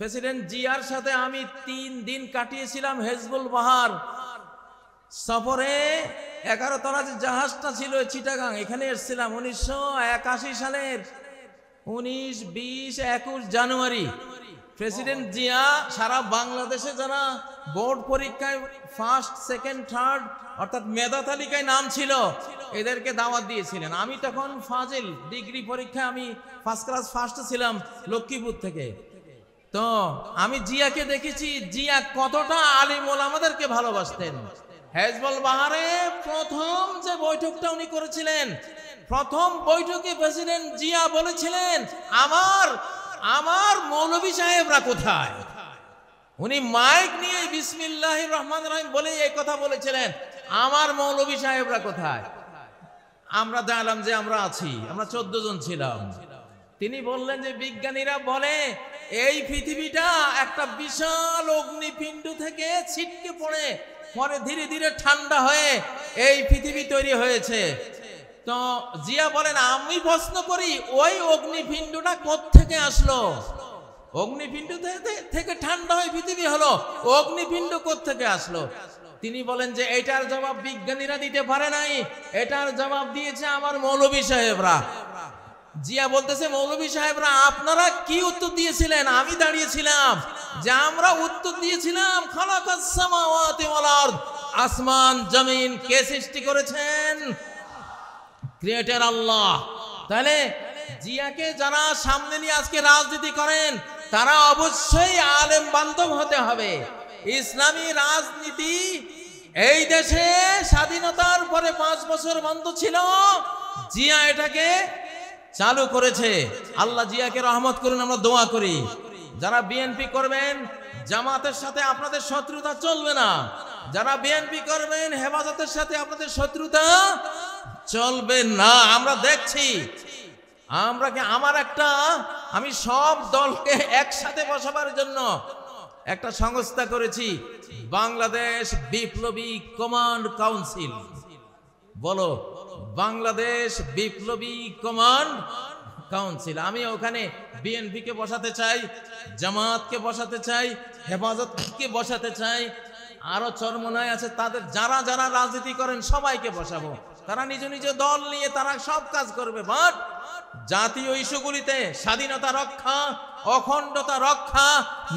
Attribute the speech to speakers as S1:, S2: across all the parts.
S1: President জিয়ার সাথে আমি 3 দিন কাটিয়েছিলাম হেজবুল বাহার সফরে। 11 তলা যে জাহাজটা ছিল চিটাগাং, এখানে এসেছিলাম 1981 সালের 19, 20, 21 জানুয়ারি। প্রেসিডেন্ট জিয়া সারা বাংলাদেশে যারা বোর্ড পরীক্ষায় ফার্স্ট, সেকেন্ড, থার্ড অর্থাৎ মেধা তালিকায় নাম ছিল এদেরকে দাওয়াত দিয়েছিলেন। আমি তখন ফাজিল ডিগ্রি পরীক্ষায় আমি ফার্স্ট ক্লাস ফার্স্ট ছিলাম লক্ষ্মীপুর থেকে। তো আমি জিয়াকে দেখেছি জিয়া কতটা আলিম ওলামাদেরকে ভালোবাসতেন। হেজবুল বাহারে প্রথম যে বৈঠকটা উনি করেছিলেন, প্রথম বৈঠকে প্রেসিডেন্ট জিয়া বলেছিলেন আমার মৌলভী সাহেবরা কোথায়। উনি মাইক নিয়ে বিসমিল্লাহির রহমানির রহিম বলে এই কথা বলেছিলেন, আমার মৌলভী সাহেবরা কোথায়। আমরা জানলাম যে আমরা আছি, আমরা 14 জন ছিলাম। তিনি বললেন যে বিজ্ঞানীরা বলে এই পৃথিবীটা একটা বিশাল অগ্নিপিণ্ড থেকে ছিটকে পড়ে পরে ধীরে ধীরে ঠান্ডা হয়ে এই পৃথিবী তৈরি হয়েছে। তো জিয়া বলেন আমি প্রশ্ন করি ওই অগ্নিপিণ্ডটা কোত্থেকে আসলো? অগ্নিপিণ্ড থেকে ঠান্ডা হয়ে পৃথিবী হলো, অগ্নিপিণ্ড কোত্থেকে আসলো? তিনি বলেন যে এটার জবাব বিজ্ঞানীরা দিতে পারে নাই, এটার জবাব দিয়েছে আমার মৌলভী সাহেবরা। জিয়া বলতেছে মৌলভী সাহেবরা আপনারা কি উত্তর দিয়েছিলেন? আমি দাঁড়িয়েছিলাম যে আমরা উত্তর দিয়েছিলাম খালাকাস সামাওয়াতি ওয়াল আরদ, আসমান জমিন কে সৃষ্টি করেছেন? ক্রিয়েটর আল্লাহ। তাহলে জিয়াকে যারা সামনে নিয়ে আজকে রাজনীতি করেন তারা অবশ্যই আলেম বান্ধব হতে হবে। ইসলামী রাজনীতি এই দেশে স্বাধীনতার পরে 5 বছর বন্ধ ছিল, জিয়া এটাকে চালু করেছে। আল্লাহ জিয়াকে রহমত করুন, আমরা দোয়া করি। যারা বিএনপি করবেন জামাতের সাথে আপনাদের শত্রুতা চলবে না, যারা বিএনপি করবেন হেফাজতের সাথে আপনাদের শত্রুতা চলবে না। আমরা দেখছি আমি সব দলকে একসাথে বসাবার জন্য একটা সংস্থা করেছি, বাংলাদেশ বিপ্লবী কমান্ড কাউন্সিল। বলো বাংলাদেশ বিপ্লবী কমান্ড কাউন্সিল। আমি ওখানে বিএনপিকে বসাতে চাই, জামাতকে বসাতে চাই, হেফাজতকে বসাতে চাই, আরো চরমনায় আছে তাদের যারা যারা রাজনীতি করেন সবাইকে বসাবো। তারা নিজ নিজ দল নিয়ে তারা সব কাজ করবে, বাট জাতীয় ইস্যুগুলিতে স্বাধীনতা রক্ষা, অখণ্ডতা রক্ষা,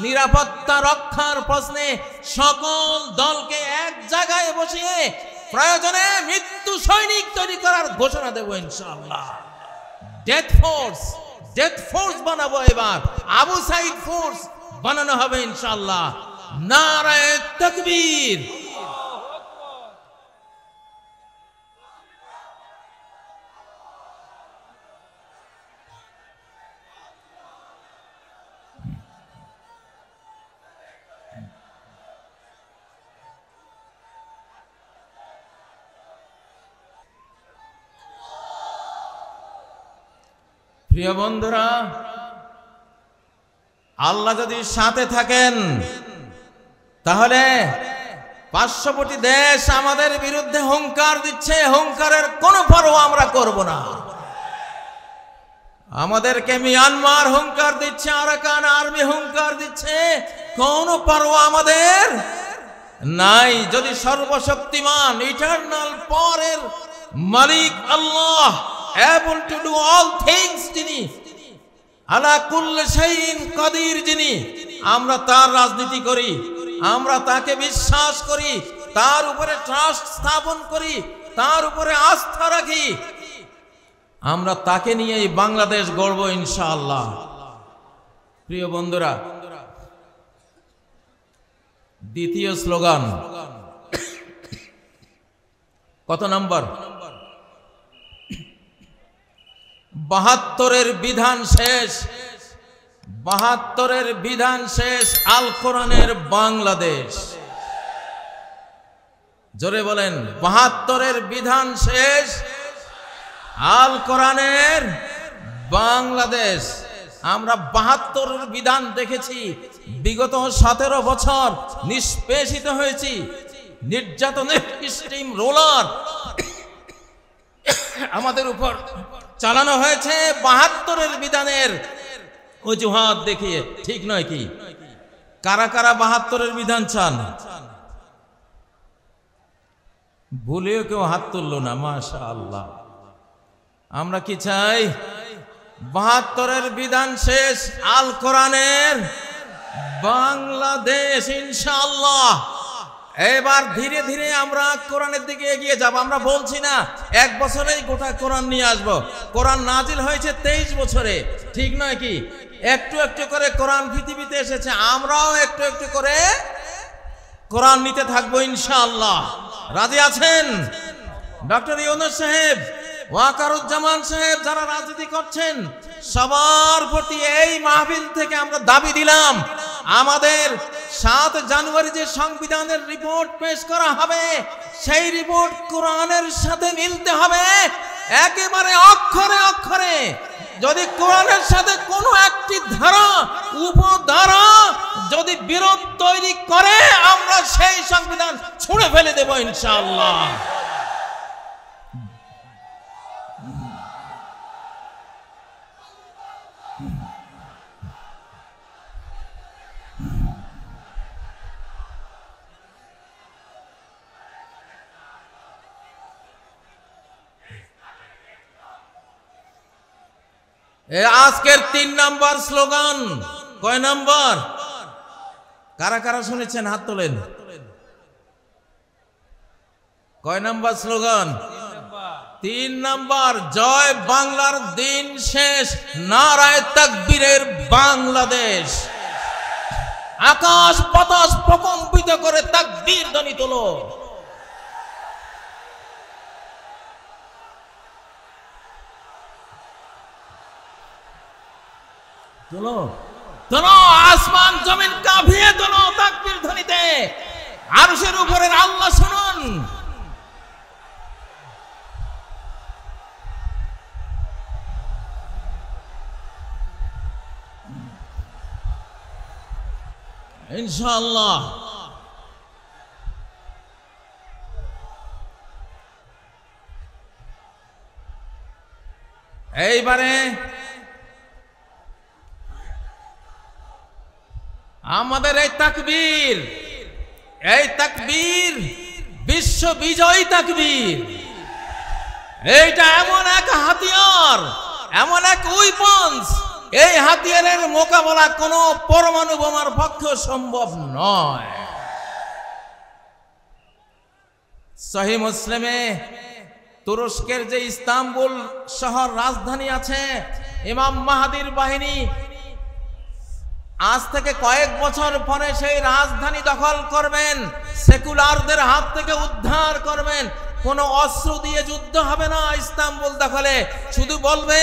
S1: নিরাপত্তা রক্ষার প্রশ্নে সকল দলকে এক জায়গায় বসিয়ে প্রয়োজনে মৃত্যু সৈনিক তৈরি করার ঘোষণা দেব ইনশাআল্লাহ। ডেথ ফোর্স বানাবো, এবার আবু সাইদ ফোর্স বানানো হবে ইনশাআল্লাহ। নারায়ে তাকবীর। প্রিয় বন্ধুরা, আল্লাহ যদি সাথে থাকেন তাহলে 500 কোটি দেশ আমাদের বিরুদ্ধে হুঙ্কার দিচ্ছে, হুঙ্কারের কোনো পরোয়া আমরা করব না। আমাদেরকে মিয়ানমার হুঙ্কার দিচ্ছে, আরাকান আর্মি হুঙ্কার দিচ্ছে, কোনো পরোয়া আমাদের নাই। যদি সর্বশক্তিমান ইটারনাল পাওয়ারের মালিক আল্লাহ, able to do all things, যিনি আলা কুল্লি শাইইন কাদির, যিনি, আমরা তার রাজনীতি করি, আমরা তাকে বিশ্বাস করি, তার উপরে ট্রাস্ট স্থাপন করি, তার উপরে আস্থা রাখি, আমরা তাকে নিয়েই বাংলাদেশ গড়ব ইনশাআল্লাহ। প্রিয় বন্ধুরা, দ্বিতীয় স্লোগান কত নম্বর? 72-এর বিধান শেষ, 72-এর বিধান শেষ, আল কোরআনের বাংলাদেশ। জোরে বলেন, 72-এর বিধান শেষ, আল কোরআনের বাংলাদেশ। আমরা 72-এর বিধান দেখেছি, বিগত 17 বছর নিষ্পেষিত হয়েছি, নির্যাতনের স্টিম রোলার আমাদের উপর চালানো হয়েছে। 72-এর বিধানের অজুহাত দেখিয়ে, ঠিক নয় কি? কারা কারা ৭২-এর বিধান চান? ভুলেও কেউ হাত তুললো না, মাশাআল্লাহ। আমরা কি চাই? ৭২-এর বিধান শেষ, আল কোরআনের বাংলাদেশ ইনশাআল্লাহ। এবার ধীরে ধীরে আমরা কোরআনের দিকে এগিয়ে যাব। আমরা বলছি না 1 বছরেই গোটা কোরআন নিয়ে আসব। কোরআন নাজিল হয়েছে 23 বছরে, ঠিক নয় কি? একটু একটু করে কোরআন পৃথিবীতে এসেছে, আমরাও একটু একটু করে কোরআন নিতে থাকবো ইনশাআল্লাহ। রাজি আছেন? ডক্টর ইউনূস সাহেব, ওয়াকারুজ্জামান সাহেব, যারা রাজনীতি করছেন, সবার প্রতি এই মাহফিল থেকে আমরা দাবি দিলাম, আমাদের 7 জানুয়ারি যে সংবিধানের রিপোর্ট পেশ করা হবে, সেই রিপোর্ট কোরআনের সাথে মিলতে হবে একেবারে অক্ষরে অক্ষরে। যদি কোরআনের সাথে কোনো একটি ধারা, উপধারা যদি বিরোধ তৈরি করে, আমরা সেই সংবিধান ছুঁড়ে ফেলে দেব ইনশাআল্লাহ। আজকের 3 নম্বর স্লোগান, কয় নম্বর? কারা কারা শুনেছেন হাত তোলেন। কয় নম্বর স্লোগান? 3 নম্বর। জয় বাংলার দিন শেষ, নারায়ে তাকবীরের বাংলাদেশ। আকাশ বাতাস প্রকম্পিত করে তাকবীর ধ্বনি তোলো। তোলো তোলো, আসমান জমিন কাঁপিয়ে তোলো তাকবীর ধ্বনিতে। আরশের উপরের আল্লাহ শুনুন। ইনশাআল্লাহ এইবারে আমাদের এই তাকবীর বিশ্ব বিজয়ী তাকবীর। এইটা এমন এক হাতিয়ার, এমন এক উইপন্স, এই হাতিয়ারের মোকাবেলা কোনো পরমাণু বোমার পক্ষে সম্ভব নয়। সহিহ মুসলিমে তুরস্কের যে ইস্তাম্বুল শহর রাজধানী আছে, ইমাম মাহাদির বাহিনী আজ থেকে কয়েক বছর পরে সেই রাজধানী দখল করবেন, সেকুলারদের হাত থেকে উদ্ধার করবেন। কোনো অস্ত্র দিয়ে যুদ্ধ হবে না ইস্তাম্বুল দখলে, শুধু বলবে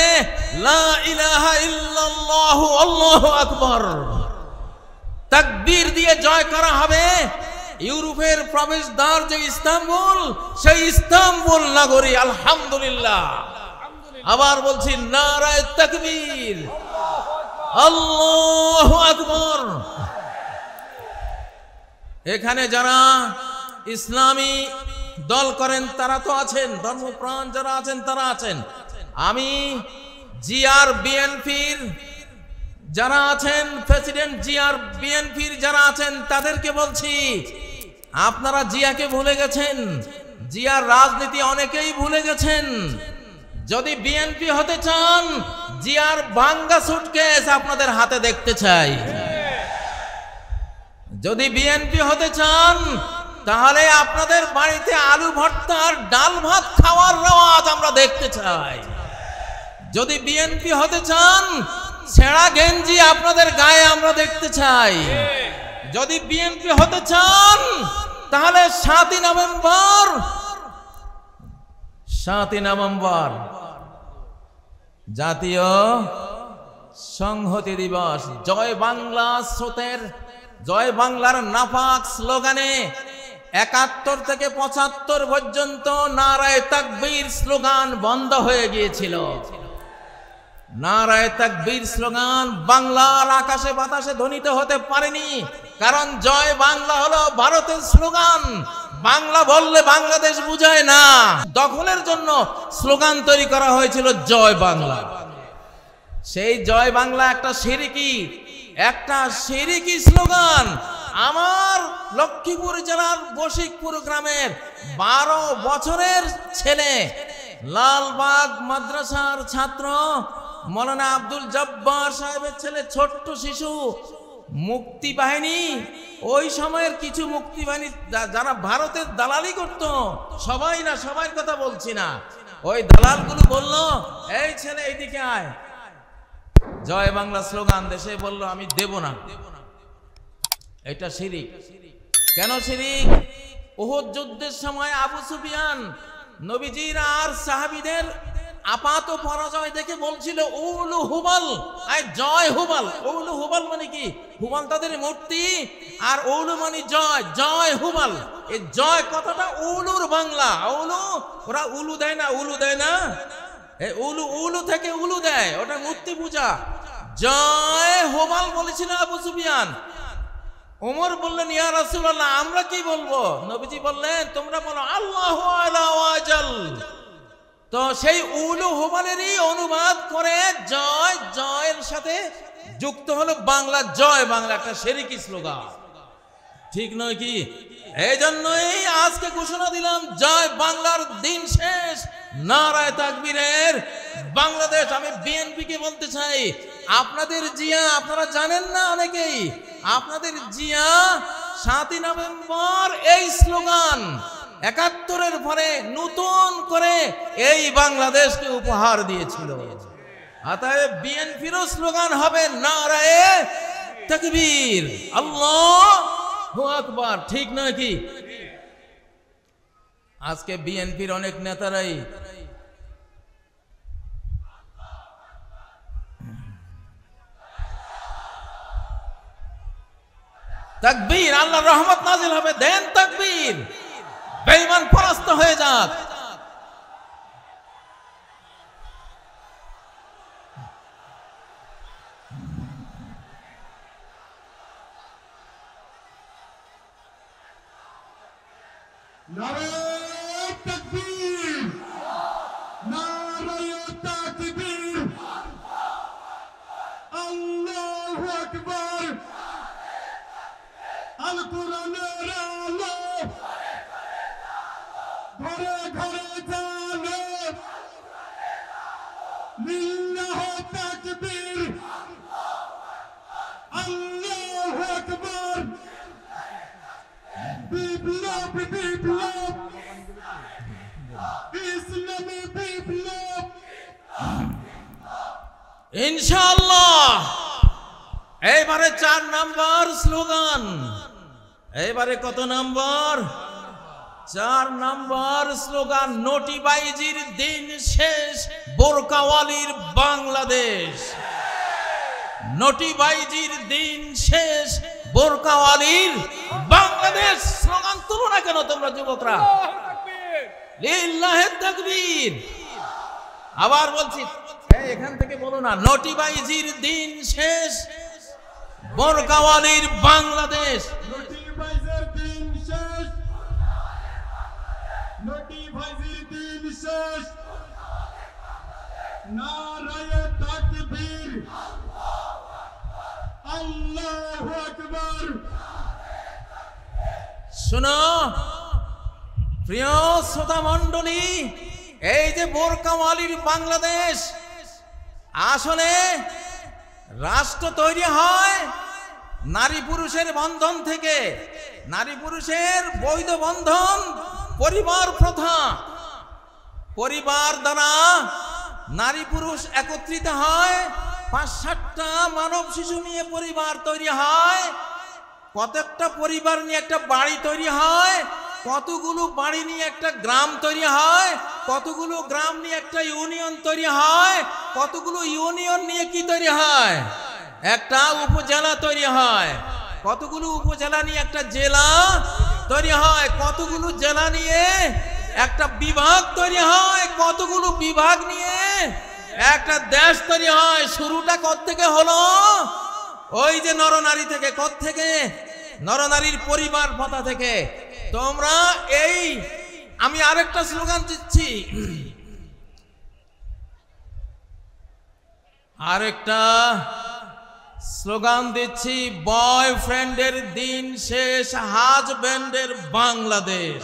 S1: লা ইলাহা ইল্লাল্লাহু আল্লাহু আকবার, তাকবীর দিয়ে জয় করা হবে। ইউরোপের প্রবেশদ্বার যে ইস্তাম্বুল, সেই ইস্তাম্বুল নগরী আলহামদুলিল্লাহ। আবার বলছি নারায়ে তাকবীর, আল্লাহু আকবার। এখানে যারা ইসলামী দল করেন তারা তো আছেন, ধর্মপ্রাণ যারা আছেন তারা আছেন। আমি জিআর বিএনপির যারা আছেন, প্রেসিডেন্ট জিআর বিএনপির যারা আছেন তাদেরকে বলছি, আপনারা জিয়াকে ভুলে গেছেন, জিয়ার রাজনীতি অনেকেই ভুলে গেছেন। যদি বিএনপি হতে চান, জিয়ার ভাঙ্গা সুটকেস আপনাদের হাতে দেখতে চাই। যদি বিএনপি হতে চান, তাহলে আপনাদের বাড়িতে আলু ভর্তা আর ডাল ভাত খাওয়ার রেওয়াজ আমরা দেখতে চাই। যদি বিএনপি হতে চান, ছেঁড়া গেঞ্জি আপনাদের গায়ে আমরা দেখতে চাই। যদি বিএনপি হতে চান, তাহলে 7ই নভেম্বর জাতীয় সংহতি দিবস, জয় বাংলা স্রোতের, জয় বাংলার নাপাক স্লোগানে 71 থেকে 75 পর্যন্ত নারায়ে তাকবীর স্লোগান বন্ধ হয়ে গিয়েছিল। নারায়ে তাকবীর স্লোগান বাংলার আকাশে বাতাসে ধ্বনিত হতে পারেনি, কারণ জয় বাংলা হলো ভারতের স্লোগান। বাংলা বললে বাংলাদেশ বুঝায় না। দখলের জন্য স্লোগান তৈরি করা হয়েছিল জয় বাংলা। সেই জয় বাংলা একটা শিরকি স্লোগান। আমার লক্ষ্মীপুর জেলার বশিকপুর গ্রামের 12 বছরের ছেলে, লালবাগ মাদ্রাসার ছাত্র মৌলানা আব্দুল জব্বার সাহেবের ছেলে, ছোট্ট শিশু, মুক্তি বাহিনী, ওই সময়ের কিছু মুক্তি বাহিনী যারা ভারতের দালালি করত, সবাই না, সবার কথা বলছি না, ওই দালালগুলো বলল, এই ছেলে এইদিকে আয়, জয় বাংলা স্লোগান দেশে বলল আমি দেব না। এটা শিরিক। কেন শিরিক? উহুদ যুদ্ধের সময় আবু সুফিয়ান নবীজির আর সাহাবীদের আপাত পরাজয় দেখে বলছিল উলু হুবাল, আয় জয় হুবাল। উলু হুবাল মানে কি? হুবাল তাদের মূর্তি, আর উলু মানে জয়, জয় হুবাল। এই জয় কথাটা উলুর বাংলা। উলু, ওরা উলু দেয় না, উলু দেয় না, উলু উলু থেকে উলু দেয়, ওটা মূর্তি পূজা। জয় হুবাল বলেছিল আবু সুফিয়ান। ওমর বললেন, ইয়া রাসূলুল্লাহ, আমরা কি বলবো? নবীজি বললেন, তোমরা বলো আল্লাহু আলা ওয়াজাল। তো সেই উলু হুবালেরই অনুবাদ করে জয়, জয়ের সাথে যুক্ত হলো বাংলা জয় বাংলা, একটা শিরকি স্লোগান। ঠিক নয় কি? এই জন্যই আজকে ঘোষণা দিলাম, জয় বাংলার দিন শেষ, নারায়ে তাকবীরের বাংলাদেশ। আমি বিএনপিকে বলতে চাই, আপনাদের জিয়া, আপনারা জানেন না অনেকেই, আপনাদের জিয়া 7ই নভেম্বর এই স্লোগান 71-এর পরে নতুন করে এই বাংলাদেশকে উপহার দিয়েছিল। অতএব বিএনপিরও স্লোগান হবে নারায়ে তাকবীর, আল্লাহু আকবার। ঠিক নয় কি? আজকে বিএনপির অনেক নেতারাই তাকবীর, আল্লাহর রহমত নাজিল হবে, দেন তাকবীর, বেঈমান পরাস্ত হয়ে যাক।
S2: নারায়ে তাকবীর, নারায়ে তাকবীর, আল্লাহু আকবার। আল কোরআনের আলো ঘরে ঘরে জালো, লিল্লাহ তাকবীর, আল্লাহু আকবার। বিপ্লব, বিপ্লব, ইসলামী বিপ্লব,
S1: ইনশাআল্লাহ। এইবারে 4 নম্বর স্লোগান। এইবারে কত নম্বর? 4 নম্বর স্লোগান, নোটিবাইজির দিন শেষ, বোরকাওয়ালির বাংলাদেশ। নোটিবাইজির দিন শেষ, বোরকাওয়ালির বাংলাদেশ। স্লোগান তুলো না কেন তোমরা যুবকরা? লিল্লাহে তাকবীর। আবার বলছি, এখান থেকে বলো না, নোটিবাইজির দিন শেষ, বোরকাওয়ালির বাংলাদেশ।
S2: নোটিবাইজির দিন শেষ, নোটিবাইজির দিন শেষ, নারায়ে তাকবীর, আল্লাহু আকবার।
S1: শোনো প্রিয় শ্রোতা মণ্ডলী, এই যে বোরকাওয়ালির বাংলাদেশ, আসলে রাষ্ট্র তৈরি হয় নারী পুরুষের বন্ধন থেকে। নারী পুরুষের বৈধ বন্ধন, পরিবার প্রথা, পরিবার দ্বারা নারী পুরুষ একত্রিত হয়, 5-7টা মানব শিশু নিয়ে পরিবার তৈরি হয়। কতটা পরিবার নিয়ে একটা বাড়ি তৈরি হয়, কতগুলো বাড়ি নিয়ে একটা গ্রাম তৈরি হয়, কতগুলো গ্রাম নিয়ে একটা ইউনিয়ন তৈরি হয়, কতগুলো ইউনিয়ন নিয়ে কি তৈরি হয়? একটা উপজেলা তৈরি হয়, কতগুলো উপজেলা নিয়ে একটা জেলা তৈরি হয়, কতগুলো জেলা নিয়ে একটা বিভাগ তৈরি হয়, কতগুলো বিভাগ নিয়ে একটা দেশ তৈরি হয়। শুরুটা কোত্থেকে হলো? ওই যে নরনারী থেকে। কোত্থেকে? নরনারীর পরিবার প্রথা থেকে। তোমরা এই, আমি আরেকটা স্লোগান দিচ্ছি, আরেকটা স্লোগান দিচ্ছি, বয়ফ্রেন্ডের দিন শেষ, হাজব্যান্ডের বাংলাদেশ।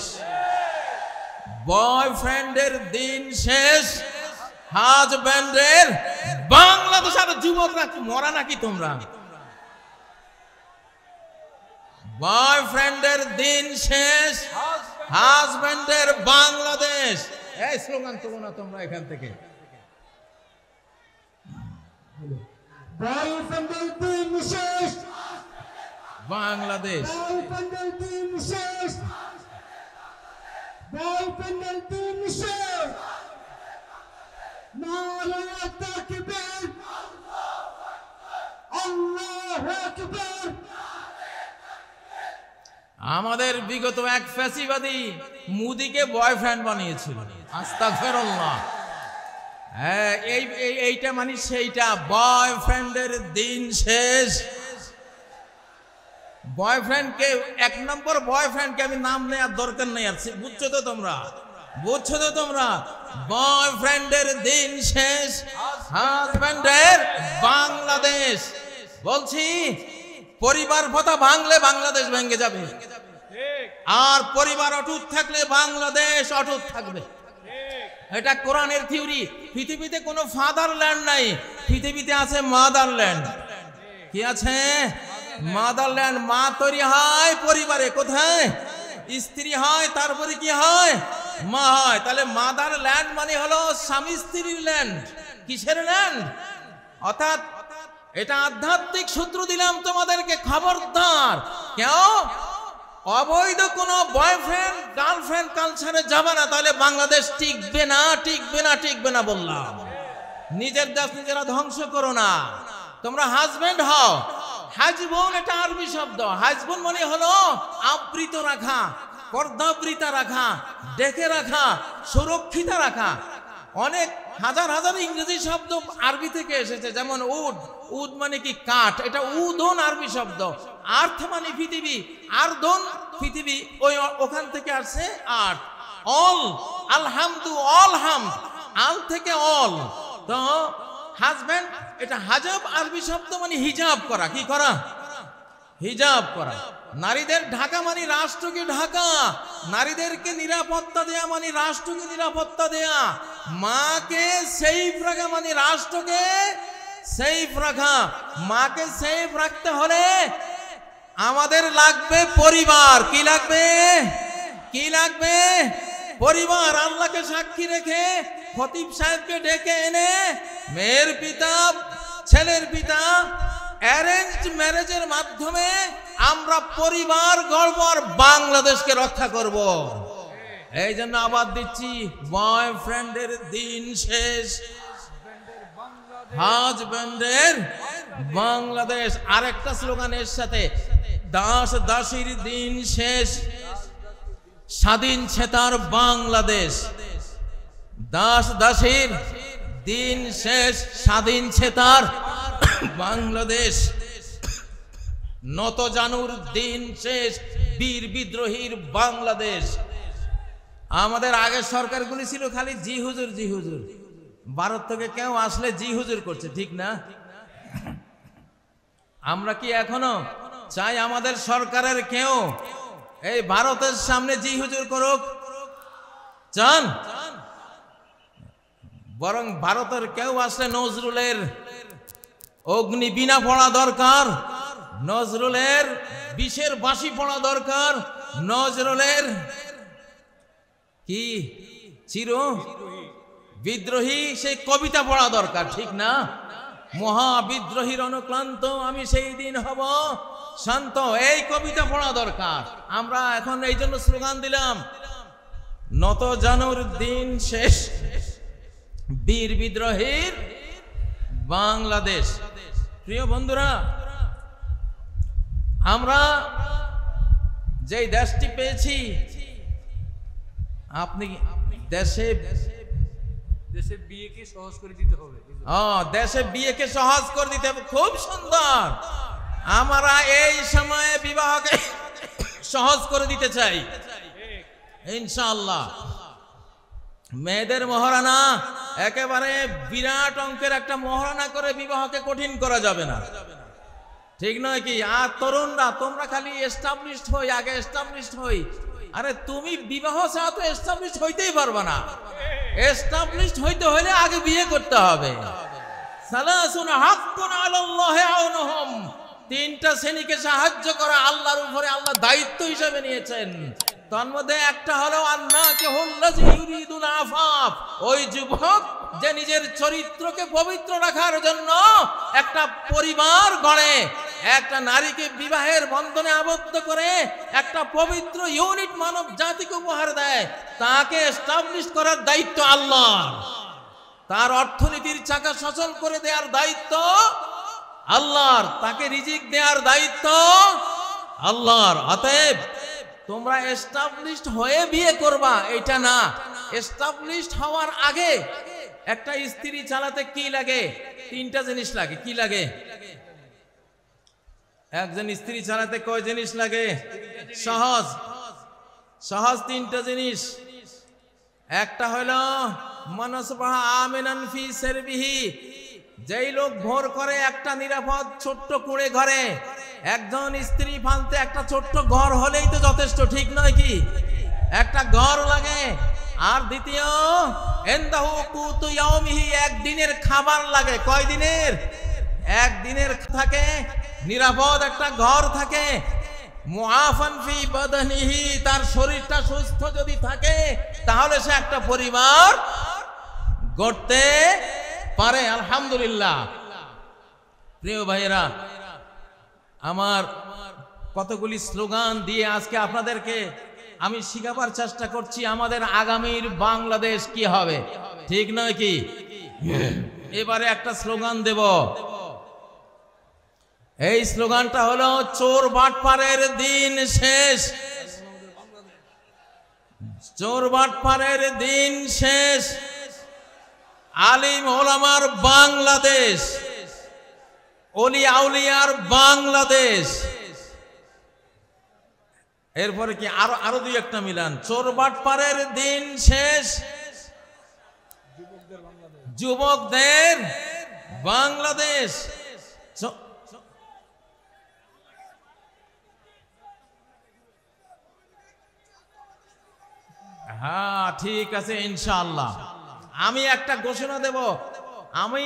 S1: বয়ফ্রেন্ডের দিন শেষ, হাজব্যান্ডের বাংলাদেশ। আর যুবকরা মরা নাকি তোমরা? বয়ফ্রেন্ডের দিন শেষ, হাজব্যান্ডের বাংলাদেশ। এই স্লোগান তোলো না তোমরা এখান থেকে।
S2: বয়ফ্রেন্ডের দিন শেষ,
S1: বাংলাদেশ।
S2: বয়ফ্রেন্ডের দিন শেষ, বয়ফ্রেন্ডের দিন শেষ। নারায়ে তাকবীর, আল্লাহু আকবার।
S1: আমাদের বিগত এক ফ্যাসিবাদী মোদিকে বয়ফ্রেন্ড বানিয়েছিল। আস্তাগফিরুল্লাহ। হ্যাঁ, এইটা মানে সেইটা, বয়ফ্রেন্ডের দিন শেষ। বয়ফ্রেন্ডকে, এক নম্বর বয়ফ্রেন্ডকে আমি নাম নেওয়ার দরকার নেই আর, বুঝছো তো তোমরা? বুঝছো তো তোমরা? বয়ফ্রেন্ডের দিন শেষ, হাজব্যান্ডের বাংলাদেশ। বলছি, পরিবার ভাতা ভাঙলে বাংলাদেশ ভেঙে যাবে, আর পরিবার অটুট থাকলে বাংলাদেশ অটুট থাকবে। এটা কোরআনের থিওরি। পৃথিবীতে কোনো ফাদারল্যান্ড নাই, পৃথিবীতে আছে মাদারল্যান্ড। কি আছে? মাদারল্যান্ড। মা তৈরি হয় পরিবারে, কোথায়? স্ত্রী হয়, তারপরে কি হয়? মা হয়। তাহলে মাদারল্যান্ড মানে হলো স্বামী স্ত্রীর ল্যান্ড। কিসের ল্যান্ড? অর্থাৎ এটা আধ্যাত্মিক সূত্র দিলাম তোমাদেরকে, খবরদার কেউ অবৈধ কোনো বয়ফ্রেন্ড গার্লফ্রেন্ড কালচারে যাবে না, তাহলে বাংলাদেশ টিকবে না, টিকবে না, টিকবে না বললাম। নিজের দেশ নিজেরা ধ্বংস করো না। তোমরা হাজবেন্ড হও। হাজবন এটা আরবি শব্দ। হাজবন মানে হলো আবৃত রাখা, পর্দাবৃতা রাখা, ডেকে রাখা, সুরক্ষিত রাখা। অনেক হাজার হাজার ইংরেজি শব্দ আরবি থেকে এসেছে, যেমন উড। উড মানে কি? কাঠ। এটা উদন আরবি শব্দ। আর্থ মানে পৃথিবী, আর্দন পৃথিবী, ওই ওখান থেকে আসছে আর্থ। অল, আলহামদু, অল হাম, আল থেকে অল। তো হাজব্যান্ড এটা হাজাব আরবি শব্দ, মানে হিজাব করা। কি করা? হিজাব করা। নারীদের ঢাকা মানে রাষ্ট্রকে ঢাকা, নারীদেরকে নিরাপত্তা দেয়া মানে রাষ্ট্রকে নিরাপত্তা দেয়া, মাকে সেফ রাখা মানে রাষ্ট্রকে সেফ রাখা। মাকে সেফ রাখতে হলে আমাদের লাগবে পরিবার। কি লাগবে? কি লাগবে? পরিবার। আল্লাহকে সাক্ষী রেখে খতিব সাহেবকে ডেকে এনে মেয়ের পিতা, ছেলের পিতা, অ্যারেঞ্জড ম্যারেজের মাধ্যমে আমরা পরিবার গড়ব আর বাংলাদেশকে রক্ষা করব। এই জন্য আবার দিচ্ছি, বয়ফ্রেন্ডের দিন শেষ, হাজব্যান্ডের বাংলাদেশ। আরেকটা স্লোগানের সাথে, দাস দাসীর দিন শেষ, স্বাধীন চেতার বাংলাদেশ। দাস দাসীর দিন শেষ, স্বাধীন চেতার বাংলাদেশ। নত জানুর দিন শেষ, বীর বিদ্রোহীর বাংলাদেশ। আমাদের আগের সরকারগুলি ছিল খালি জি হুজুর, জি হুজুর। ভারত থেকে কেউ আসলে জি হুজুর করছে, ঠিক না? আমরা কি এখনো চাই আমাদের সরকারের কেউ এই ভারতের সামনে জি হুজুর করুক? চান? বরং ভারতের কেউ আসলে নজরুলের অগ্নি বীণা পড়া দরকার, নজরুলের বিষের বাঁশি পড়া দরকার, নজরুলের কি চির বিদ্রোহী সেই কবিতা পড়া দরকার, ঠিক না? মহাবিদ্রোহীর অনুক্লান্ত আমি সেই দিন হব শান্ত, এই কবিতা পড়া দরকার। আমরা এখন এই জন্য স্লোগান দিলাম, নত জানুর দিন শেষ, বীর বিদ্রোহীর বাংলাদেশ। প্রিয় বন্ধুরা, আমরা যেই দেশটি পেয়েছি, আপনি দেশে
S3: বিয়েকে সহজ করে দিতে হবে।
S1: দেশে বিয়েকে সহজ করে দিতে হবে। খুব সুন্দর। আমরা এই সময়ে বিবাহকে সহজ করে দিতে চাই ইনশাআল্লাহ। মেয়েদের মহারানা একেবারে বিরাট অঙ্কের একটা মহারণা করে বিবাহকে কঠিন করা যাবে না, ঠিক নয় কি? আর তরুণরা তোমরা খালি এস্টাবলিশড হই, আগে এস্টাবলিশড হই। আরে তুমি বিবাহ ছাড়া তো এস্টাবলিশড হইতেই পারবে না। এস্টাবলিশড হইতে হলে আগে বিয়ে করতে হবে। সালাসুন হাক্কুন আলাল্লাহি আউনুহুম, তিনটা শ্রেণীকে সাহায্য করা আল্লাহর উপরে আল্লাহ দায়িত্ব হিসেবে নিয়েছেন। তার মধ্যে একটা হলো আন্নাকিহুল্লাযী ইউরিদুল আফাফ, ওই যুবক যে নিজের চরিত্রকে পবিত্র রাখার জন্য একটা পরিবার গড়ে, একটা নারীকে বিবাহের বন্ধনে আবদ্ধ করে একটা পবিত্র ইউনিট মানব জাতিকে উপহার দেয়, তাকে এস্টাবলিশ করার দায়িত্ব আল্লাহর। তার অর্থনীতির চাকা সচল করে দেওয়ার দায়িত্ব আল্লাহর, তাকে রিজিক দেওয়ার দায়িত্ব আল্লাহর। অতএব তোমরা এস্টাবলিশড হয়ে বিয়ে করবা এটা না, এস্টাবলিশড হওয়ার আগে একটা স্ত্রী চালাতে কি লাগে? তিনটা জিনিস লাগে। কি লাগে? একজন স্ত্রী চালাতে কয় জিনিস লাগে? সহজ সহজ তিনটা জিনিস। একটা হলো মানসবাহা আমিনান ফি সারবিহি, যেই লোক ভোর করে একটা নিরাপদ ছোট্ট কুঁড়ে ঘরে, একজন স্ত্রী ফালতে একটা ছোট্ট ঘর হলেই তো যথেষ্ট, ঠিক নয় কি? একটা ঘর লাগে। আর দ্বিতীয় ইনদাহু কুতু ইয়াউমিহি, একদিনের খাবার লাগে। কয় দিনের? একদিনের থাকে, নিরাপদ একটা ঘর থাকে। মুআফান ফি বাদানিহি, তার শরীরটা সুস্থ যদি থাকে তাহলে সে একটা পরিবার গড়তে পারে। আলহামদুলিল্লাহ। প্রিয় ভাইয়েরা আমার, কতগুলি স্লোগান দিয়ে আজকে আপনাদেরকে আমি শিখাবার চেষ্টা করছি আমাদের আগামীর বাংলাদেশ কি হবে, ঠিক নয় কি? এবারে একটা স্লোগান দেব। এই স্লোগানটা হলো চোর বাটপারের দিন শেষ। চোর বাটপারের দিন শেষ, আলিম ওলামার বাংলাদেশ, ওলি আউলিয়ার বাংলাদেশ। এরপরে কি আরো দুই একটা মিলান। চোর বাটপারের দিন শেষ, যুবকদের বাংলাদেশ। হ্যাঁ ঠিক আছে, ইনশাআল্লাহ। আমি একটা ঘোষণা দেব। আমি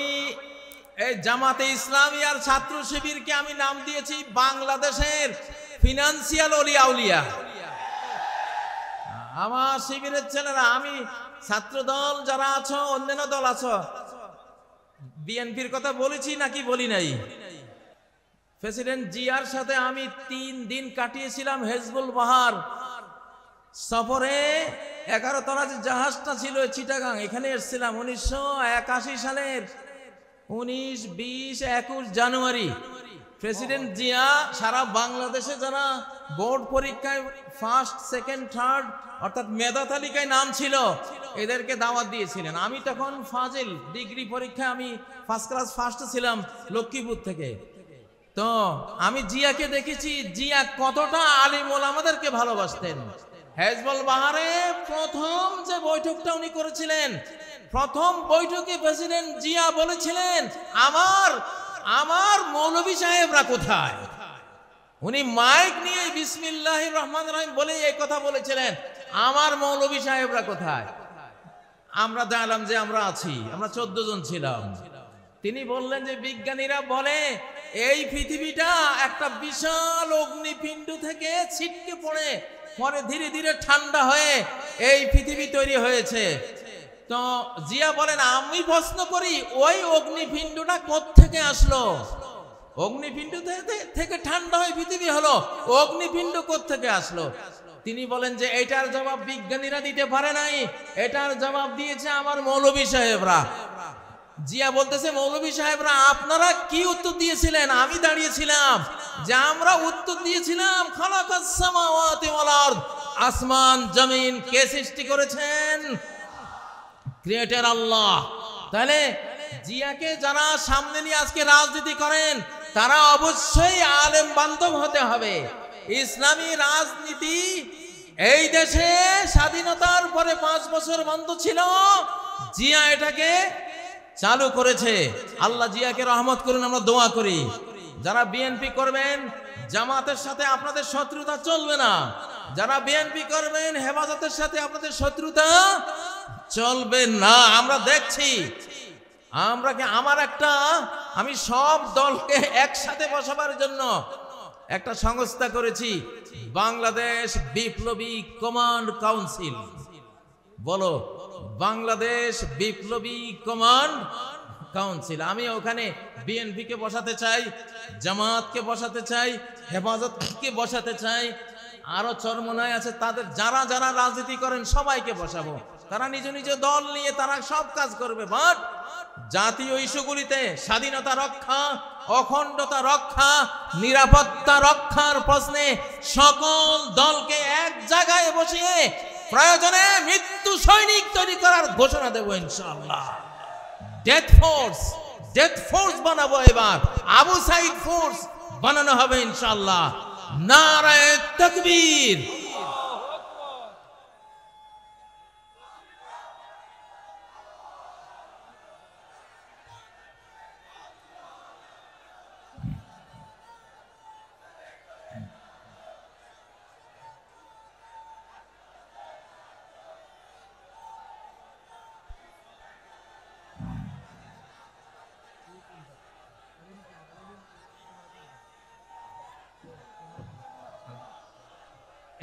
S1: এই জামাতে ইসলামী আর ছাত্র শিবিরকে আমি নাম দিয়েছি বাংলাদেশের ফিনান্সিয়াল ওলি আউলিয়া। আমার শিবিরের ছেলেরা, আমি ছাত্র দল যারা আছো, অন্যান্য দল আছো, বিএনপির কথা বলেছি নাকি বলি নাই? প্রেসিডেন্ট জিয়ার সাথে আমি 3 দিন কাটিয়েছিলাম হেজবুল বাহার সফরে। 11 তলা যে জাহাজটা ছিল চিটাগাং, এখানে এসেছিলাম 1981 সালের 19, 20, 21 জানুয়ারি। প্রেসিডেন্ট জিয়া সারা বাংলাদেশে যারা বোর্ড পরীক্ষায় ফার্স্ট, সেকেন্ড, থার্ড অর্থাৎ মেধা তালিকায় নাম ছিল এদেরকে দাওয়াত দিয়েছিলেন। আমি তখন ফাজিল ডিগ্রি পরীক্ষায় আমি ফার্স্ট ক্লাস ফার্স্ট ছিলাম লক্ষ্মীপুর থেকে। তো আমি জিয়াকে দেখেছি জিয়া কতটা আলিম ওলামাদেরকে ভালোবাসতেন। হেজবুল বাহারে প্রথম যে বৈঠকটা উনি করেছিলেন, প্রথম বৈঠকে প্রেসিডেন্ট জিয়া বলেছিলেন আমার মৌলভী সাহেবরা কোথায়? উনি মাইক নিয়ে বিসমিল্লাহির রহমানির রহিম বলে এই কথা বলেছিলেন, আমার মৌলভী সাহেবরা কোথায়? আমরা জানলাম যে আমরা আছি, আমরা 14 জন ছিলাম। তিনি বললেন যে বিজ্ঞানীরা বলে এই পৃথিবীটা একটা বিশাল অগ্নিপিণ্ড থেকে ছিটকে পড়ে পরে ধীরে ধীরে ঠান্ডা হয়ে এই পৃথিবী তৈরি হয়েছে। তো জিয়া বলেন, আমি প্রশ্ন করি ওই অগ্নিপিণ্ডটা কোত্থেকে আসলো? অগ্নিপিণ্ড থেকে ঠান্ডা হয়ে পৃথিবী হলো, অগ্নিপিণ্ড কোত্থেকে আসলো? তিনি বলেন যে এটার জবাব বিজ্ঞানীরা দিতে পারে নাই, এটার জবাব দিয়েছে আমার মৌলভী সাহেবরা। জিয়া বলতেছে, মৌলভী সাহেবরা আপনারা কি উত্তর দিয়েছিলেন? আমি দাঁড়িয়েছিলাম যে আমরা উত্তর দিয়েছিলাম খালাকাস সামাওয়াতি ওয়াল আরদ, আসমান জমিন কে সৃষ্টি করেছেন? ক্রিয়েটর আল্লাহ। তাহলে জিয়াকে যারা সামনে নিয়ে আজকে রাজনীতি করেন তারা অবশ্যই আলেম বান্ধব হতে হবে। ইসলামী রাজনীতি এই দেশে স্বাধীনতার পরে 5 বছর বন্ধ ছিল, জিয়া এটাকে চালু করেছে। আল্লাহ জিয়াকে রহমত করুন, আমরা দোয়া করি। যারা বিএনপি করবেন, জামাতের সাথে আপনাদের শত্রুতা চলবে না। যারা বিএনপি করবেন, হেফাজতের সাথে আপনাদের শত্রুতা চলবে না। আমরা দেখছি, আমি সব দলকে একসাথে বসাবার জন্য একটা সংস্থা করেছি, বাংলাদেশ বিপ্লবী কমান্ড কাউন্সিল। বলো, বাংলাদেশ বিপ্লবী কমান্ড কাউন্সিল। আমি ওখানে বিএনপিকে বসাতে চাই, জামাতকে বসাতে চাই, হেফাজতকে বসাতে চাই, আরো চরমনায় আছে তাদের, যারা যারা রাজনীতি করেন সবাইকে বসাবো। তারা নিজ নিজ দল নিয়ে তারা সব কাজ করবে, বাট জাতীয় ইস্যুগুলিতে স্বাধীনতা রক্ষা, অখণ্ডতা রক্ষা, নিরাপত্তা রক্ষার প্রশ্নে সকল দলকে এক জায়গায় বসিয়ে প্রয়োজনে মৃত্যু সৈনিক তৈরি করার ঘোষণা দেব ইনশাআল্লাহ। ডেথ ফোর্স বানাবো, এবার আবু সাইদ ফোর্স বানানো হবে ইনশাআল্লাহ। নারায়ে তাকবীর।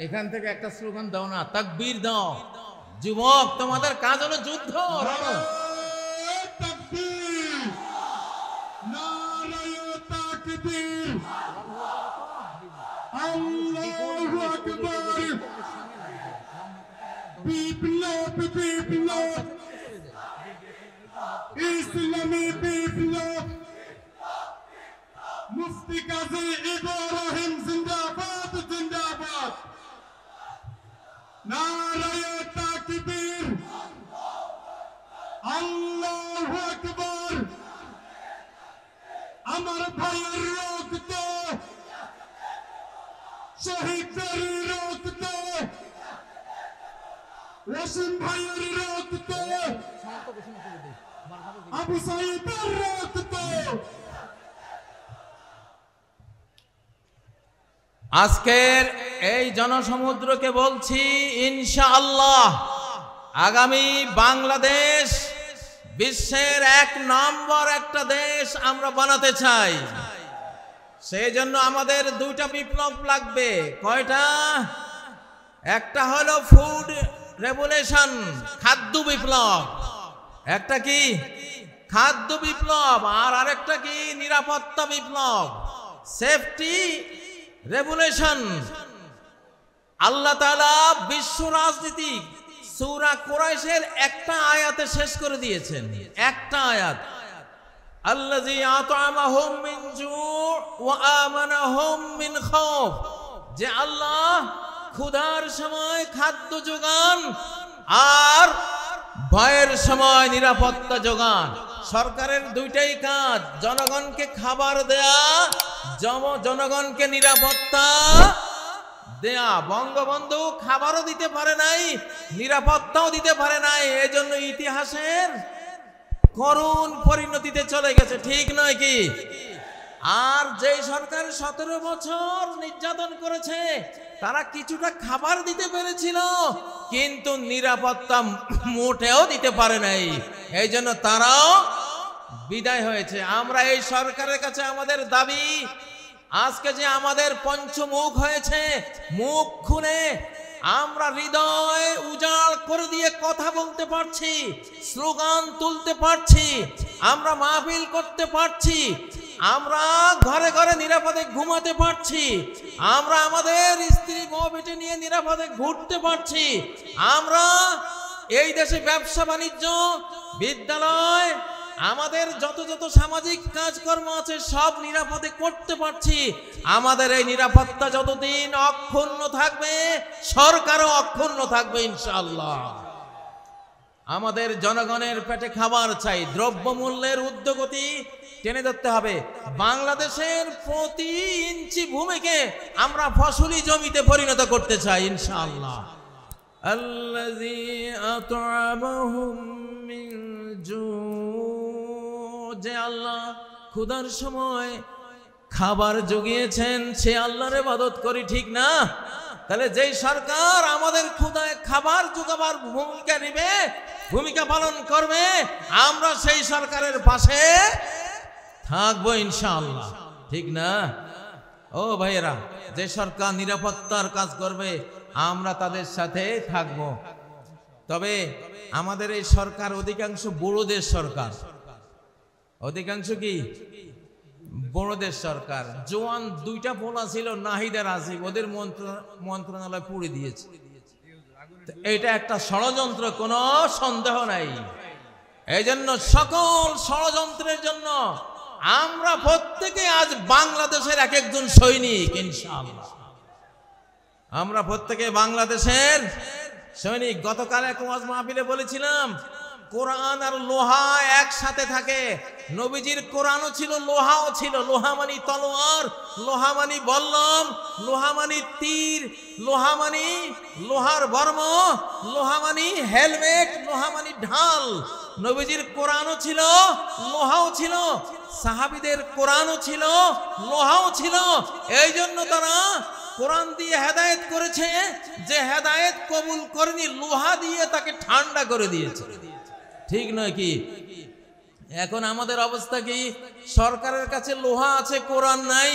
S1: এখান থেকে একটা স্লোগান দাও না, তাকবীর দাও। যুবক, তোমাদের কাজ হলো যুদ্ধ।
S2: তাকবীর, নারায়ে তাকবীর, আল্লাহু আকবার। বিপ্লব বিপ্লব, ইসলামী বিপ্লব। মুফতি কাজী ইব্রাহিম জিন্দাবাদ জিন্দাবাদ। নারায়ে তাকবীর, আল্লাহু আকবার। আমার ভাইয়ের রক্ত, শহীদের রক্ত, ওয়াসিম ভাইয়ের রক্ত, আবু সাইদের রক্ত।
S1: আজকের এই জনসমুদ্রকে বলছি, ইনশাআল্লাহ আগামী বাংলাদেশ বিশ্বের 1 নম্বর একটা দেশ আমরা বানাতে চাই। সেই জন্য আমাদের 2টা বিপ্লব লাগবে। কয়টা? একটা হলো ফুড রেভলিউশন, খাদ্য বিপ্লব। একটা কি? খাদ্য বিপ্লব। আর আরেকটা কি? নিরাপত্তা বিপ্লব, সেফটি রেভলিউশন। আল্লাহ তাআলা বিশ্ব রাজনীতি সূরা কুরাইশের একটা আয়াতে শেষ করে দিয়েছেন। একটা আয়াত, আল্লাযী আত'আমাহুম মিন জু' ওয়া আমানাহুম মিন খাউফ, যে আল্লাহ ক্ষুধার সময় খাদ্য যোগান আর ভয়ের সময় নিরাপত্তা যোগান। সরকারের 2টাই কাজ, জনগণকে খাবার দেয়া, জনগণকে নিরাপত্তা দেয়া। বঙ্গবন্ধু খাবারও দিতে পারে নাই, নিরাপত্তাও দিতে পারে নাই, এজন্য ইতিহাসের করুণ পরিণতিতে চলে গেছে, ঠিক নয় কি? আর যেই সরকার 17 বছর নির্যাতন করেছে, তারা কিছুটা খাবার দিতে পেরেছিল, কিন্তু নিরাপত্তা মোটেও দিতে পারে নাই, এই জন্য তারাও বিদায় হয়েছে। আমরা এই সরকারের কাছে আমাদের দাবি, আজকে যে আমাদের পঞ্চমুখ হয়েছে, মুখ খুলে আমরা হৃদয় উজাড় করে দিয়ে কথা বলতে পারছি, স্লোগান তুলতে পারছি, আমরা মাহফিল করতে পারছি, আমরা ঘরে ঘরে নিরাপদে ঘুমাতে পারছি, আমরা আমাদের স্ত্রী বউ বেটে নিয়ে নিরাপদে ঘুরতে পারছি, আমরা এই দেশে ব্যবসা বাণিজ্য, বিদ্যালয়, আমাদের যত যত সামাজিক কাজকর্ম আছে সব নিরাপদে করতে পারছি। আমাদের এই নিরাপত্তা যতদিন অক্ষুণ্ণ থাকবে, সরকারও অক্ষুণ্ণ থাকবে ইনশাআল্লাহ। আমাদের জনগণের পেটে খাবার চাই, দ্রব্যমূল্যের ঊর্ধ্বগতি টেনে ধরতে হবে। বাংলাদেশের প্রতি ইঞ্চি ভূমিকে আমরা ফসলি জমিতে পরিণত করতে চাই ইনশাআল্লাহ। আল্লাযী আত'আমাহুম মিন জু, যে আল্লাহ ক্ষুধার সময় খাবার জুগিয়েছেন সে আল্লাহর ইবাদত করি, ঠিক না? তাহলে যেই সরকার আমাদের ক্ষুধায় খাবার জোগাবার ভূমিকা নেবে, ভূমিকা পালন করবে, আমরা সেই সরকারের পাশে থাকবো ইনশাআল্লাহ, ঠিক না? ও ভাইয়েরা, যে সরকার নিরাপত্তার কাজ করবে আমরা তাদের সাথে থাকব। তবে আমাদের এই সরকার অধিকাংশ বড়দের সরকার, অধিকাংশ কি বড়দের সরকার। জোয়ান দুইটা পোলা ছিল নাহিদ আর আসিফ, ওদের মন্ত্রণালয় পুড়ে দিয়েছে। এটা একটা ষড়যন্ত্র, কোনো সন্দেহ নাই। এই জন্য সকল ষড়যন্ত্রের জন্য আমরা প্রত্যেকে আজ বাংলাদেশের এক একজন সৈনিক ইনশাআল্লাহ। আমরা প্রত্যেকে বাংলাদেশের সৈনিক। গতকাল এক ওয়াজ মাহফিলে বলেছিলাম, কোরআন আর লোহা একসাথে থাকে। নবীজির কোরআনও ছিল, লোহাও ছিল। লোহা মানি তলোয়ার, লোহা মানি বল্লম, লোহা মানি তীর, লোহা মানি লোহার বর্ম, লোহা মানি হেলমেট, লোহা মানি ঢাল। নবীজির কোরআনও ছিল, লোহাও ছিল। সাহাবীদের কোরআনও ছিল, লোহাও ছিল। এই জন্য তারা কোরআন দিয়ে হেদায়েত করেছে, যে হেদায়েত কবুল করেনি লোহা দিয়ে তাকে ঠান্ডা করে দিয়েছে, ঠিক নয় কি? এখন আমাদের অবস্থা কি? সরকারের কাছে লোহা আছে, কোরআন নাই।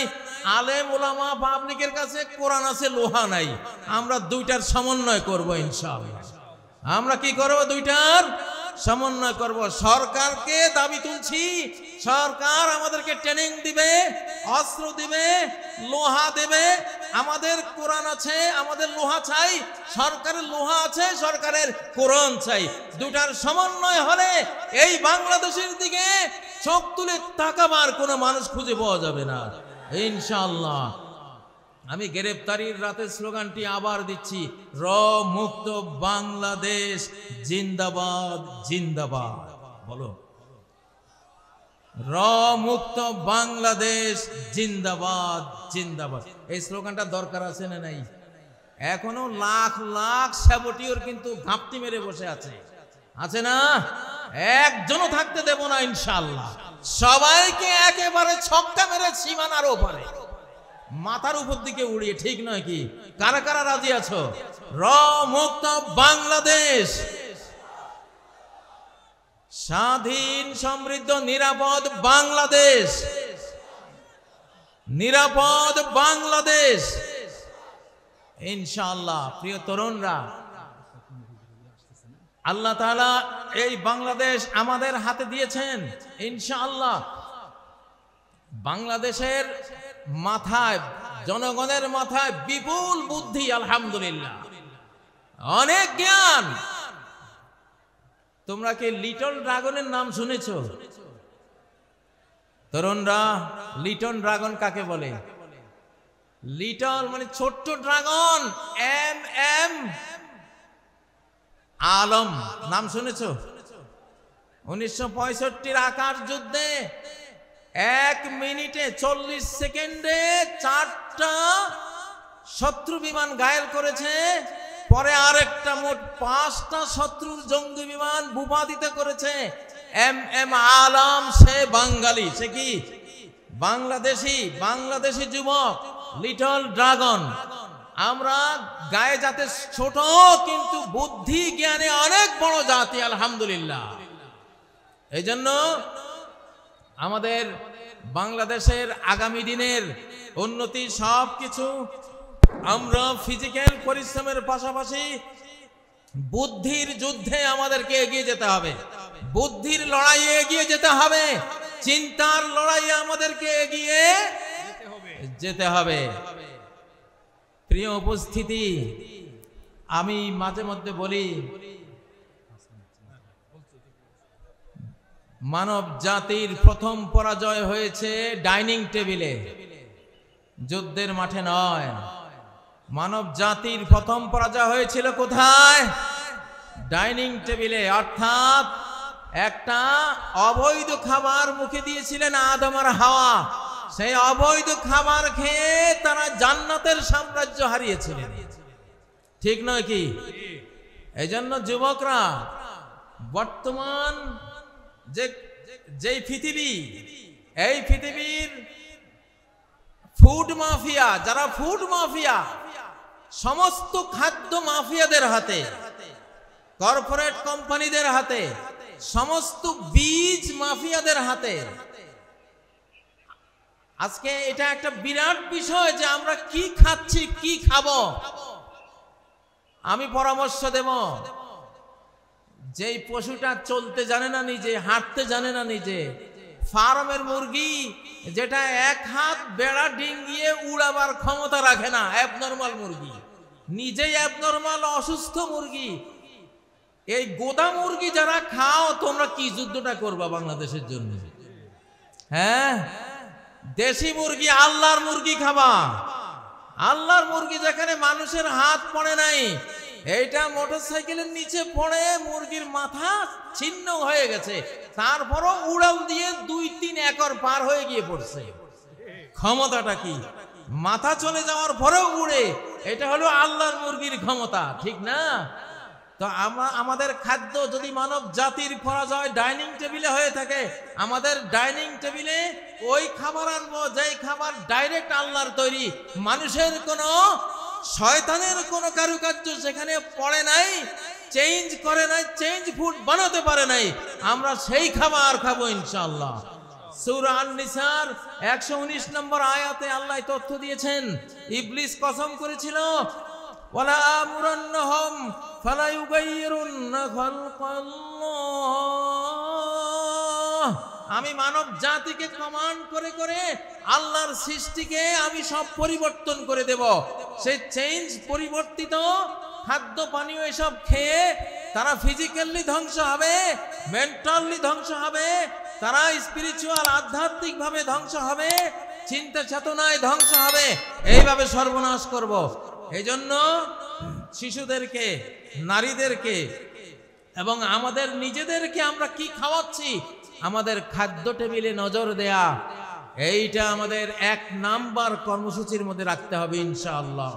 S1: আলেম ওলামা পাবলিকের কাছে কোরআন আছে, লোহা নাই। আমরা দুইটার সমন্বয় করব ইনশাআল্লাহ। আমরা কি করব? দুইটার সমন্বয় করব। সরকারকে দাবি তুলছি, সরকার আমাদেরকে ট্রেনিং দিবে, অস্ত্র দিবে, লোহা দেবে। আমাদের কোরআন আছে, আমাদের লোহা চাই। সরকারের লোহা আছে, সরকারের কোরআন চাই। দুটার সমন্বয় হলে এই বাংলাদেশের দিকে চোখ তুলে তাকাবার কোনো মানুষ খুঁজে পাওয়া যাবে না ইনশাআল্লাহ। আমি গ্রেফতারির রাতের স্লোগানটি আবার দিচ্ছি, র মুক্ত বাংলাদেশ জিন্দাবাদ জিন্দাবাদ। বলো, র মুক্ত বাংলাদেশ জিন্দাবাদ জিন্দাবাদ। এই স্লোগানটা দরকার আছে না নাই? এখনো লাখ লাখ সাবটিওর কিন্তু ঘাপটি মেরে বসে আছে, আছে না? একজনও থাকতে দেব না ইনশাআল্লাহ। সবাইকে একেবারে ছক্কা মেরে সীমানার ওপারে, মাথার উপর দিকে উড়িয়ে, ঠিক নয় কি? কারা কারা রাজি আছো? র মুক্ত বাংলাদেশ, স্বাধীন সমৃদ্ধ নিরাপদ বাংলাদেশ, নিরাপদ বাংলাদেশ ইনশাআল্লাহ। প্রিয় তরুণরা, আল্লাহ তাআলা এই বাংলাদেশ আমাদের হাতে দিয়েছেন ইনশাআল্লাহ। বাংলাদেশের মাথায়, জনগণের মাথায় বিপুল বুদ্ধি, আলহামদুলিল্লাহ, অনেক জ্ঞান। তোমরা কি লিটল ড্রাগনের নাম শুনেছো? তরুণরা, লিটল ড্রাগন কাকে বলে? লিটল মানে ছোট্ট ড্রাগন, এম এম আলম নাম শুনেছো? 1965 আকাশ যুদ্ধে 1 মিনিটে 40 সেকেন্ডে 4টা শত্রু বিমান ঘায়েল করেছে। পরে আরেকটা মোট 5টা শত্রুর জঙ্গি বিমান ভূপাতিত করেছে। এম এম আলম, সে বাঙালি, সে কি বাংলাদেশি, বাংলাদেশি যুবক, লিটল ড্রাগন। আমরা গায়ে যাতে ছোট কিন্তু বুদ্ধি জ্ঞানে অনেক বড় জাতি, আলহামদুলিল্লাহ। এই জন্য আমাদের বাংলাদেশের আগামী দিনের উন্নতি সবকিছু আমরা ফিজিক্যাল পরিশ্রমের পাশাপাশি বুদ্ধির যুদ্ধে আমাদেরকে এগিয়ে যেতে হবে, বুদ্ধির লড়াইয়ে এগিয়ে যেতে হবে, চিন্তার লড়াইয়ে আমাদেরকে এগিয়ে যেতে হবে। প্রিয় উপস্থিতি, আমি মাঝে মধ্যে বলি, মানব জাতির প্রথম পরাজয় হয়েছে ডাইনিং টেবিলে, যুদ্ধের মাঠে নয়। মানব জাতির প্রথম পরাজয় হয়েছিল কোথায়? ডাইনিং টেবিলে। অর্থাৎ একটা অবৈধ খাবার মুখে দিয়েছিলেন আদম আর হাওয়া। সেই অবৈধ খাবার খেয়ে তারা জান্নাতের সাম্রাজ্য হারিয়েছিলেন, ঠিক নয় কি? এই জন্য যুবকরা বর্তমান যেই পৃথিবী, এই পৃথিবীর ফুড মাফিয়া, যারা ফুড মাফিয়া, সমস্ত খাদ্য মাফিয়াদের হাতে, কর্পোরেট কোম্পানিদের হাতে, সমস্ত বীজ মাফিয়াদের হাতে। আজকে এটা একটা বিরাট বিষয় যে আমরা কি খাচ্ছি, কি খাবো। আমি পরামর্শ দেব, যেই পশুটা চলতে জানে না নিজে, হাঁটতে জানে না নিজে, ফার্মের মুরগি যেটা এক হাত বেড়া ডিঙ্গিয়ে উড়াবার ক্ষমতা রাখে না, অ্যাবনর্মাল মুরগি, নিজেই অ্যাবনর্মাল অসুস্থ মুরগি, এই গোদা মুরগি যারা খাও, তোমরা কি যুদ্ধটা করবা বাংলাদেশের জন্য? হ্যাঁ, দেশি মুরগি, আল্লাহর মুরগি খাবা। আল্লাহর মুরগি যেখানে মানুষের হাত পড়ে নাই, এইটা মোটরসাইকেলের নিচে পড়ে মুরগির মাথা ছিন্ন হয়ে গেছে, তারপরও উড়াল দিয়ে 2-3 একর পার হয়ে গিয়ে পড়ছে। ক্ষমতাটা কি? মাথা চলে যাওয়ার পরেও উড়ে। এটা হলো আল্লাহর মুরগির ক্ষমতা, ঠিক না? তো আমাদের খাদ্য যদি মানব জাতির পরাজয় ডাইনিং টেবিলে হয়ে থাকে, আমাদের ডাইনিং টেবিলে ওই খাবার আনবো যেই খাবার ডাইরেক্ট আল্লাহর তৈরি, মানুষের কোনো, শয়তানের কোনো কারুকার্য সেখানে পড়ে নাই, চেঞ্জ করে নাই, চেঞ্জ ফুড বানাতে পারে নাই। আমরা সেই খাবার খাবো ইনশাআল্লাহ। সূরা আন-নিসার 119 নম্বর আয়াতে আল্লাহ তথ্য দিয়েছেন, ইবলিস কসম করেছিল, ওয়ালা আমুরান্নাহুম ফালা ইউগাইয়িরুন্না খালকাল্লাহ, আমি মানব জাতিকে কমান্ড করে করে আল্লাহর সৃষ্টিকে আমি সব পরিবর্তন করে দেব। সেই চেঞ্জ, পরিবর্তিত খাদ্য পানীয় এসব খেয়ে তারা ফিজিক্যালি ধ্বংস হবে, মেন্টালি ধ্বংস হবে, তারা স্পিরিচুয়াল, আধ্যাত্মিক ভাবে ধ্বংস হবে, চিন্তা চেতনায় ধ্বংস হবে। এইভাবে সর্বনাশ করব। এই জন্য শিশুদেরকে, নারীদেরকে এবং আমাদের নিজেদেরকে আমরা কি খাওয়াচ্ছি, আমাদের খাদ্য টেবিলে নজর দেয়া, এইটা আমাদের 1 নাম্বার কর্মসূচির মধ্যে রাখতে হবে ইনশাআল্লাহ।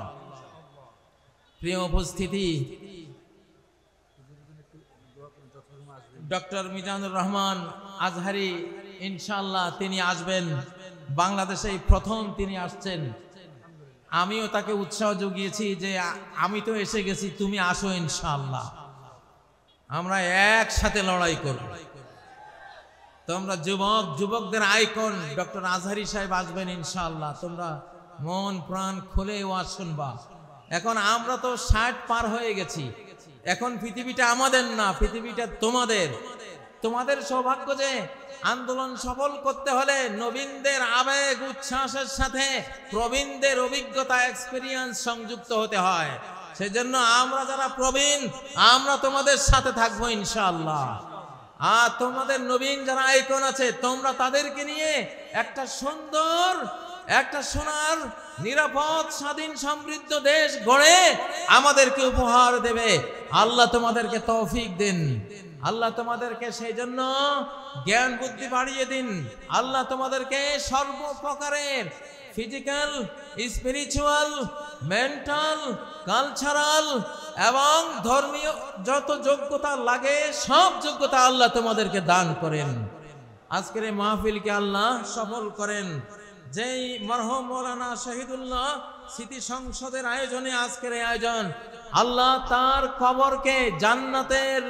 S1: প্রিয় উপস্থিতি, ডক্টর মিজানুর রহমান আজহারি ইনশাআল্লাহ তিনি আসবেন, বাংলাদেশে প্রথম তিনি আসছেন। আমিও তাকে উৎসাহ জুগিয়েছি যে আমি তো এসে গেছি, তুমি আসো ইনশাআল্লাহ, আমরা একসাথে লড়াই করব। তোমরা যুবকদের আইকন ডক্টর আজহারি সাহেব আসবেন ইনশাআল্লাহ, তোমরা মন প্রাণ খুলে ওয়াজ শুনবা। এখন আমরা তো 60 পার হয়ে গেছি, এখন পৃথিবীটা আমাদের না, পৃথিবীটা তোমাদের। তোমাদের সৌভাগ্য যে আন্দোলন সফল করতে হলে নবীনদের আবেগ উচ্ছ্বাসের সাথে প্রবীণদের অভিজ্ঞতা, এক্সপেরিয়েন্স সংযুক্ত হতে হয়। সেজন্য আমরা যারা প্রবীণ, আমরা তোমাদের সাথে থাকবো ইনশাআল্লাহ। আর তোমাদের নবীন যারা আইকন আছে, তোমরা তাদেরকে নিয়ে একটা সুন্দর, একটা সোনার, নিরাপদ, স্বাধীন, সমৃদ্ধ দেশ গড়ে আমাদেরকে উপহার দেবে। আল্লাহ তোমাদেরকে তৌফিক দিন, আল্লাহ তোমাদেরকে সেই জন্য জ্ঞান বুদ্ধি বাড়িয়ে দিন। আল্লাহ তোমাদেরকে সর্বপ্রকারের ফিজিক্যাল, স্পিরিচুয়াল, মেন্টাল, কালচারাল এবং ধর্মীয় যত যোগ্যতা লাগে সব যোগ্যতা আল্লাহ তোমাদেরকে দান করেন। আজকের এই মাহফিলকে আল্লাহ সফল করেন। যেই মরহুম মৌলানা শহীদুল্লাহ স্মৃতি সংসদের আয়োজনে আজকের এই আয়োজন, আল্লাহ তার কবরকে জান্নাতের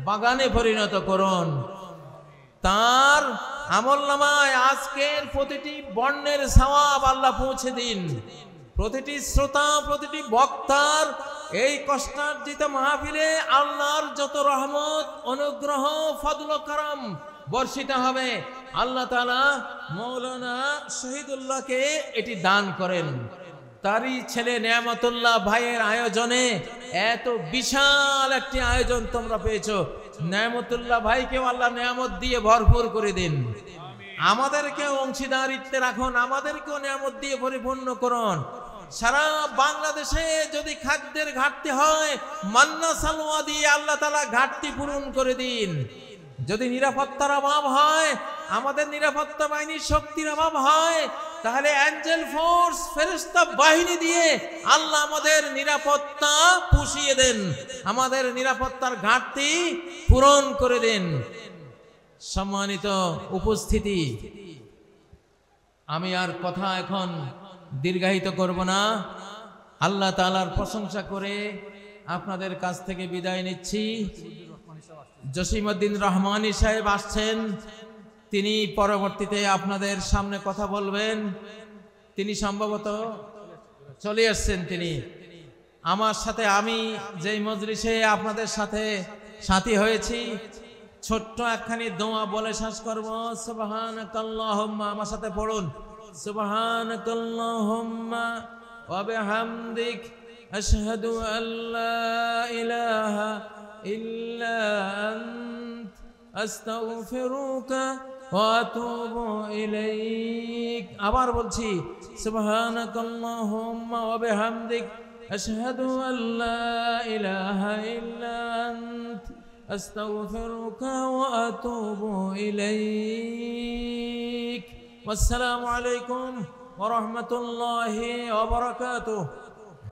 S1: বাগানে পরিণত করুন। তার আমলনামায় আজকের প্রতিটি বর্ণের সওয়াব আল্লাহ পৌঁছে দিন। প্রতিটি শ্রোতা, প্রতিটি বক্তার এই কষ্টার্জিত মাহফিলে আল্লাহর যত রহমত, অনুগ্রহ, ফজল ও করম বর্ষিত হবে, আল্লাহ তাআলা মৌলানা শহীদুল্লাহকে এটি দান করেন। তারই ছেলে নেয়ামতুল্লাহ ভাইয়ের আয়োজনে এত বিশাল একটি আয়োজন তোমরা পেয়েছো। নেয়ামতুল্লাহ ভাইকেও আল্লাহ নেয়ামত দিয়ে ভরপুর করে দিন, আমাদেরকেও অংশীদারিত্বে রাখুন, আমাদেরকেও নেয়ামত দিয়ে পরিপূর্ণ করুন। সারা বাংলাদেশে যদি খাদ্যের ঘাটতি হয়, মান্না সালোয়া দিয়ে আল্লাহ তাআলা ঘাটতি পূরণ করে দিন। যদি নিরাপত্তার অভাব হয়, আমাদের নিরাপত্তা বাহিনীর শক্তির অভাব হয়, তাহলে অ্যাঞ্জেল ফোর্স ফেরেশতা বাহিনী দিয়ে আল্লাহ আমাদের নিরাপত্তা পুষিয়ে দেন, আমাদের নিরাপত্তার ঘাটতি পূরণ করে দেন। সম্মানিত উপস্থিতি, আমি আর কথা এখন দীর্ঘায়িত করব না। আল্লাহ তাআলার প্রশংসা করে আপনাদের কাছ থেকে বিদায় নিচ্ছি। জসিমউদ্দিন রহমানী সাহেব আসছেন, তিনি পরবর্তীতে আপনাদের সামনে কথা বলবেন। তিনি সম্ভবত চলে আসছেন। তিনি আমার সাথে, আমি যেই মজলিসে আপনাদের সাথে সাথী হয়েছি, ছোট্ট একখানি দোয়া বলে শেষ করব। সুবহানাকাল্লাহুম্মা, আমার সাথে পড়ুন, সুবহানাকাল্লাহুম্মা ওয়া বিহামদিক আশহাদু আল্লা ইলাহা ইল্লা আনত আস্তাগফিরুকা ওয়া আতুবু ইলাইক। আবার বলছি, সুবহানাকাল্লাহুম্মা ওয়া বিহামদিক আশহাদু আল্লা ইলাহা ইল্লা আনত আস্তাগফিরুকা ওয়া আতুবু ইলাইক। ওয়াসসালামু আলাইকুম ওয়া রাহমাতুল্লাহি ওয়া বারাকাতুহু।